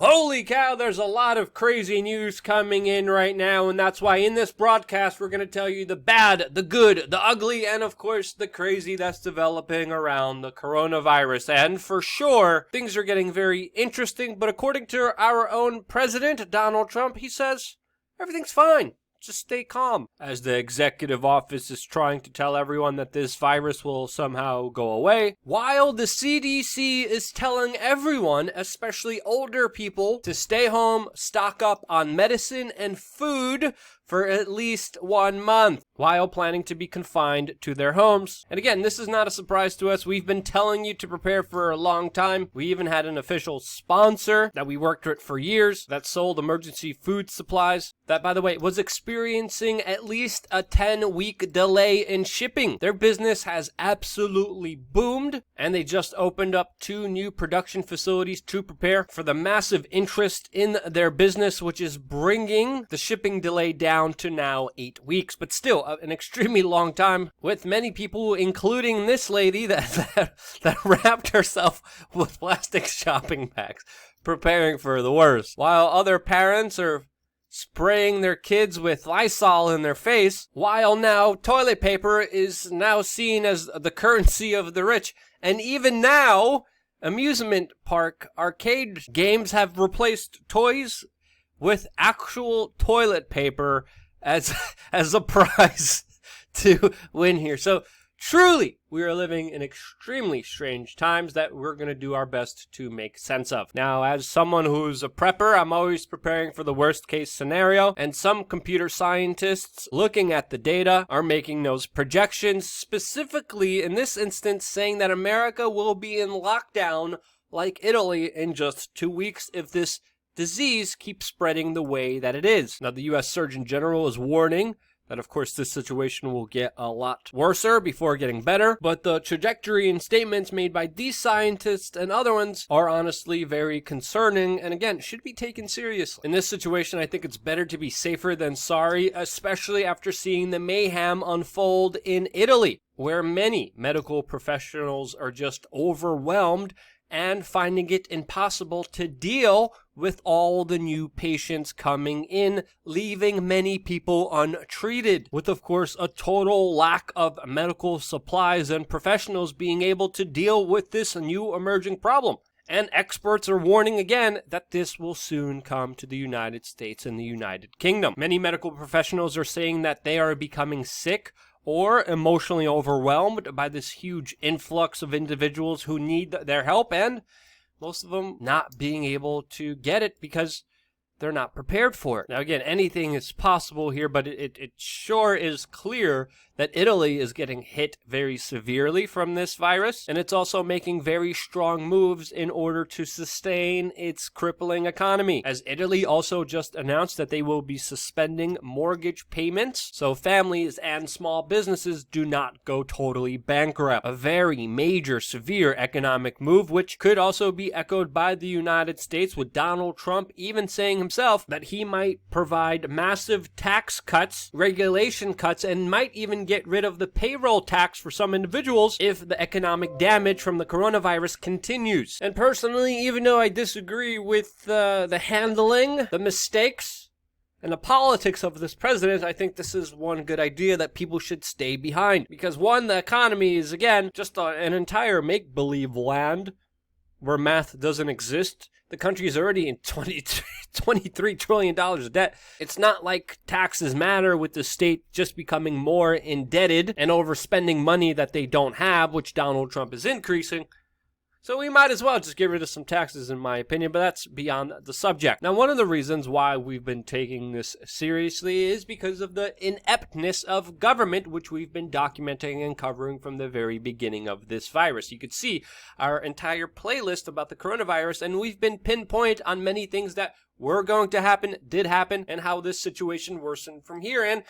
Holy cow, there's a lot of crazy news coming in right now, and that's why in this broadcast we're going to tell you the bad, the good, the ugly, and of course the crazy that's developing around the coronavirus. And for sure, things are getting very interesting, but according to our own president, Donald Trump, he says everything's fine. Just stay calm, as the executive office is trying to tell everyone that this virus will somehow go away, while the CDC is telling everyone, especially older people, to stay home, stock up on medicine and food for at least 1 month, while planning to be confined to their homes. And again, this is not a surprise to us. We've been telling you to prepare for a long time. We even had an official sponsor that we worked with for years that sold emergency food supplies that, by the way, was experiencing at least a 10-week delay in shipping. Their business has absolutely boomed, and they just opened up 2 new production facilities to prepare for the massive interest in their business, which is bringing the shipping delay down to now 8 weeks, but still an extremely long time, with many people, including this lady that wrapped herself with plastic shopping bags, preparing for the worst, while other parents are spraying their kids with Lysol in their face, while now toilet paper is now seen as the currency of the rich. And even now, amusement park arcade games have replaced toys with actual toilet paper as a prize to win here. So truly, we are living in extremely strange times that we're going to do our best to make sense of. Now, as someone who's a prepper, I'm always preparing for the worst case scenario, and some computer scientists looking at the data are making those projections, specifically in this instance saying that America will be in lockdown like Italy in just 2 weeks if this disease keeps spreading the way that it is. Now, the U.S. Surgeon General is warning that, of course, this situation will get a lot worser before getting better, but the trajectory and statements made by these scientists and other ones are honestly very concerning, and again, should be taken seriously. In this situation, I think it's better to be safer than sorry, especially after seeing the mayhem unfold in Italy, where many medical professionals are just overwhelmed and finding it impossible to deal with all the new patients coming in, leaving many people untreated, with, of course, a total lack of medical supplies and professionals being able to deal with this new emerging problem. And experts are warning again that this will soon come to the United States and the United Kingdom. Many medical professionals are saying that they are becoming sick or emotionally overwhelmed by this huge influx of individuals who need their help, and most of them not being able to get it because they're not prepared for it. Now, again, anything is possible here, but it sure is clear that Italy is getting hit very severely from this virus, and it's also making very strong moves in order to sustain its crippling economy, as Italy also just announced that they will be suspending mortgage payments so families and small businesses do not go totally bankrupt. A very major, severe economic move, which could also be echoed by the United States, with Donald Trump even saying himself that he might provide massive tax cuts, regulation cuts, and might even get rid of the payroll tax for some individuals if the economic damage from the coronavirus continues. And personally, even though I disagree with the handling, the mistakes, and the politics of this president, I think this is one good idea that people should stay behind. Because one, the economy is, again, just an entire make-believe land where math doesn't exist. The country is already in $23 trillion of debt. It's not like taxes matter, with the state just becoming more indebted and overspending money that they don't have, which Donald Trump is increasing. So we might as well just get rid of some taxes, in my opinion, but that's beyond the subject. Now, one of the reasons why we've been taking this seriously is because of the ineptness of government, which we've been documenting and covering from the very beginning of this virus. You could see our entire playlist about the coronavirus, and we've been pinpoint on many things that were going to happen, did happen, and how this situation worsened from here. And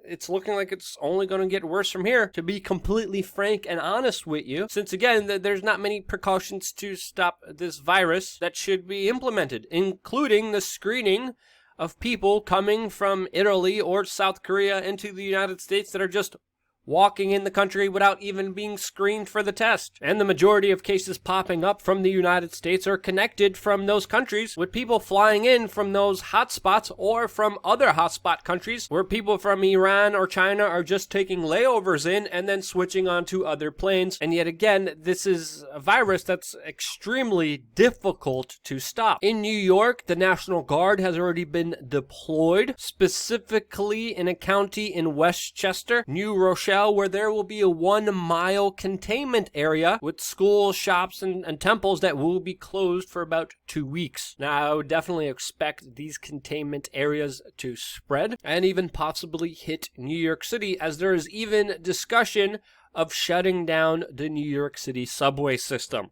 it's looking like it's only going to get worse from here, to be completely frank and honest with you, since again, there's not many precautions to stop this virus that should be implemented, including the screening of people coming from Italy or South Korea into the United States that are just walking in the country without even being screened for the test. And the majority of cases popping up from the United States are connected from those countries with people flying in from those hotspots or from other hotspot countries where people from Iran or China are just taking layovers in and then switching onto other planes. And yet again, this is a virus that's extremely difficult to stop. In New York, the National Guard has already been deployed, specifically in a county in Westchester, New Rochelle, where there will be a 1-mile containment area with schools, shops, and temples that will be closed for about 2 weeks. Now, I would definitely expect these containment areas to spread and even possibly hit New York City, as there is even discussion of shutting down the New York City subway system.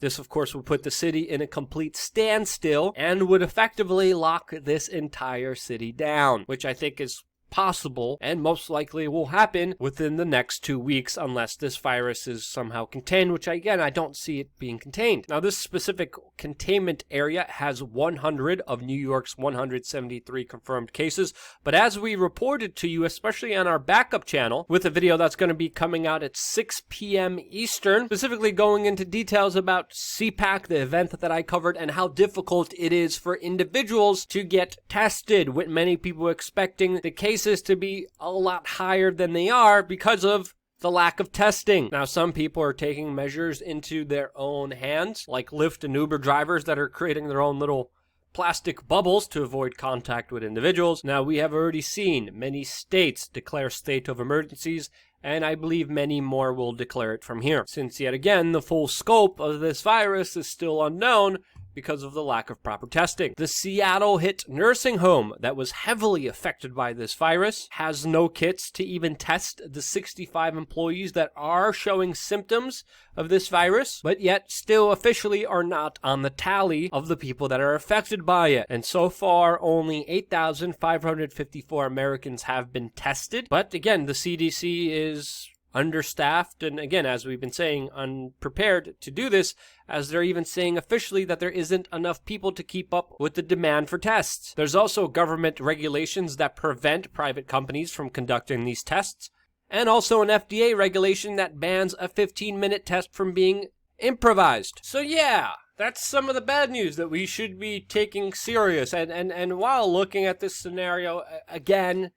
This, of course, would put the city in a complete standstill and would effectively lock this entire city down, which I think is possible and most likely will happen within the next 2 weeks unless this virus is somehow contained, which again, I don't see it being contained. Now, this specific containment area has 100 of New York's 173 confirmed cases, but as we reported to you, especially on our backup channel, with a video that's going to be coming out at 6 p.m. Eastern, specifically going into details about CPAC, the event that I covered, and how difficult it is for individuals to get tested, with many people expecting the cases to be a lot higher than they are because of the lack of testing. Now, some people are taking measures into their own hands, like Lyft and Uber drivers that are creating their own little plastic bubbles to avoid contact with individuals. Now, we have already seen many states declare state of emergencies, and I believe many more will declare it from here, since yet again, the full scope of this virus is still unknown because of the lack of proper testing. The Seattle-hit nursing home that was heavily affected by this virus has no kits to even test the 65 employees that are showing symptoms of this virus, but yet still officially are not on the tally of the people that are affected by it. And so far, only 8,554 Americans have been tested. But again, the CDC is understaffed, and again, as we've been saying, unprepared to do this, as they're even saying officially that there isn't enough people to keep up with the demand for tests. There's also government regulations that prevent private companies from conducting these tests, and also an FDA regulation that bans a 15-minute test from being improvised. So yeah, that's some of the bad news that we should be taking serious. And while looking at this scenario, again,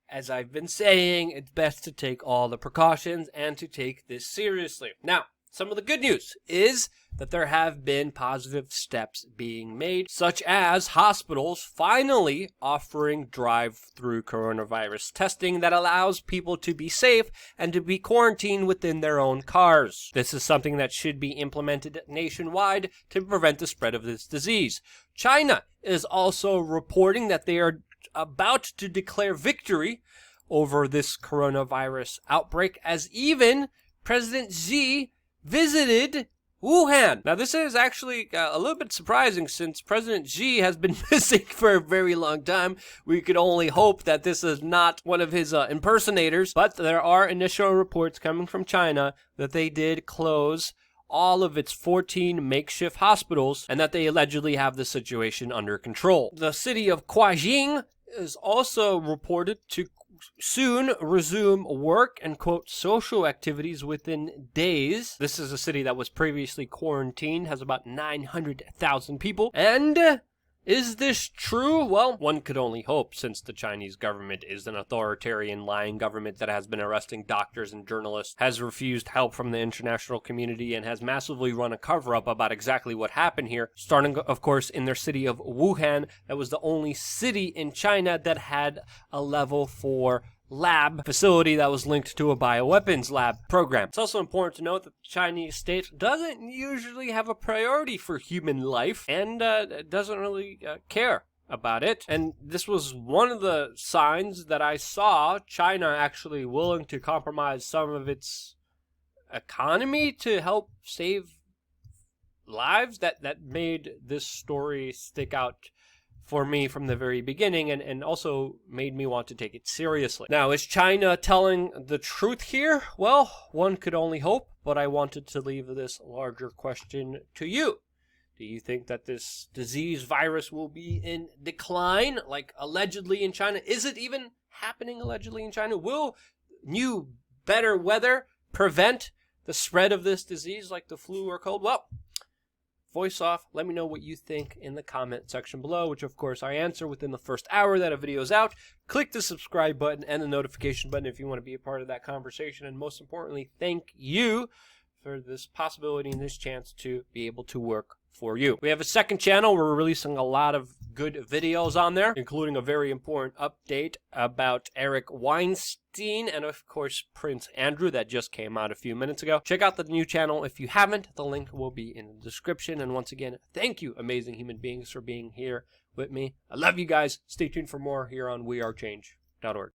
as I've been saying, it's best to take all the precautions and to take this seriously. Now, some of the good news is that there have been positive steps being made, such as hospitals finally offering drive-through coronavirus testing that allows people to be safe and to be quarantined within their own cars. This is something that should be implemented nationwide to prevent the spread of this disease. China is also reporting that they are about to declare victory over this coronavirus outbreak, as even President Xi visited Wuhan. Now, this is actually a little bit surprising, since President Xi has been missing for a very long time. We could only hope that this is not one of his impersonators, but there are initial reports coming from China that they did close all of its 14 makeshift hospitals, and that they allegedly have the situation under control. The city of Beijing is also reported to soon resume work and, quote, social activities within days. This is a city that was previously quarantined, has about 900,000 people. And is this true? Well, one could only hope, since the Chinese government is an authoritarian, lying government that has been arresting doctors and journalists, has refused help from the international community, and has massively run a cover-up about exactly what happened here, starting, of course, in their city of Wuhan. That was the only city in China that had a level 4 lab facility that was linked to a bioweapons lab program. It's also important to note that the Chinese state doesn't usually have a priority for human life, and doesn't really care about it. And this was one of the signs that I saw China actually willing to compromise some of its economy to help save lives, that made this story stick out for me from the very beginning, and also made me want to take it seriously. Now, is China telling the truth here? Well, one could only hope, but I wanted to leave this larger question to you. Do you think that this disease virus will be in decline, like allegedly in China? Is it even happening allegedly in China? Will new better weather prevent the spread of this disease like the flu or cold? Well, voice off. Let me know what you think in the comment section below, which of course I answer within the first hour that a video is out. Click the subscribe button and the notification button if you want to be a part of that conversation. And most importantly, thank you for this possibility and this chance to be able to work for you. We have a second channel. We're releasing a lot of good videos on there, including a very important update about Eric Weinstein and of course Prince Andrew that just came out a few minutes ago. Check out the new channel if you haven't. The link will be in the description. And once again, thank you, amazing human beings, for being here with me. I love you guys. Stay tuned for more here on wearechange.org.